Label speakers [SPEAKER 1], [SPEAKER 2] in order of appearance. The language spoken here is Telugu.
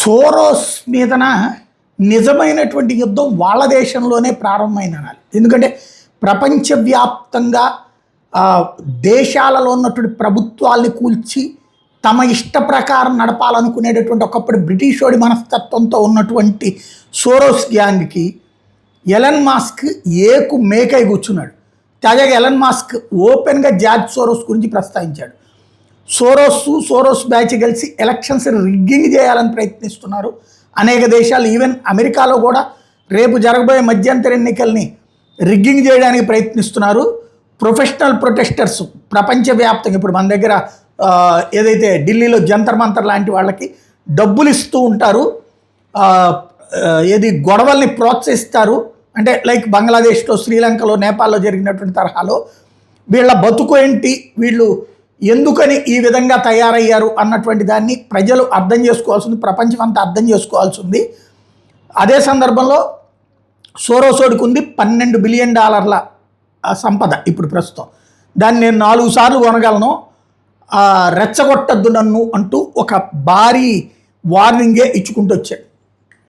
[SPEAKER 1] సోరోస్ మీదన నిజమైనటువంటి యుద్ధం వాళ్ళ దేశంలోనే ప్రారంభమైన అనాలి. ఎందుకంటే ప్రపంచవ్యాప్తంగా దేశాలలో ఉన్నటువంటి ప్రభుత్వాల్ని కూల్చి తమ ఇష్ట ప్రకారం నడపాలనుకునేటటువంటి ఒకప్పుడు బ్రిటిషోడి మనస్తత్వంతో ఉన్నటువంటి సోరోస్ గ్యాంగ్కి ఎలన్ మాస్క్ ఏకు మేకై కూర్చున్నాడు. తాజాగా ఎలన్ మాస్క్ ఓపెన్గా జార్జ్ సోరోస్ గురించి ప్రస్తావించాడు. సోరోస్ బ్యాచ్ కలిసి ఎలక్షన్స్ రిగ్గింగ్ చేయాలని ప్రయత్నిస్తున్నారు. అనేక దేశాలు, ఈవెన్ అమెరికాలో కూడా రేపు జరగబోయే మధ్యంతర ఎన్నికల్ని రిగ్గింగ్ చేయడానికి ప్రయత్నిస్తున్నారు. ప్రొఫెషనల్ ప్రొటెస్టర్స్ ప్రపంచవ్యాప్తంగా ఇప్పుడు మన దగ్గర ఏదైతే ఢిల్లీలో జంతర్ మంతర్ లాంటి వాళ్ళకి డబ్బులు ఇస్తూ ఉంటారు, ఏది గొడవల్ని ప్రోత్సహిస్తారు. అంటే లైక్ బంగ్లాదేశ్లో, శ్రీలంకలో, నేపాల్లో జరిగినటువంటి తరహాలో వీళ్ళ బతుకు ఏంటి, వీళ్ళు ఎందుకని ఈ విధంగా తయారయ్యారు అన్నటువంటి దాన్ని ప్రజలు అర్థం చేసుకోవాల్సింది, ప్రపంచం అంతా అర్థం చేసుకోవాల్సింది. అదే సందర్భంలో సోరోసోడికి ఉంది $12 బిలియన్ సంపద ఇప్పుడు ప్రస్తుతం. దాన్ని నేను 4 సార్లు కొనగలను, రెచ్చగొట్టద్దు నన్ను అంటూ ఒక భారీ వార్నింగే ఇచ్చుకుంటూ వచ్చాడు.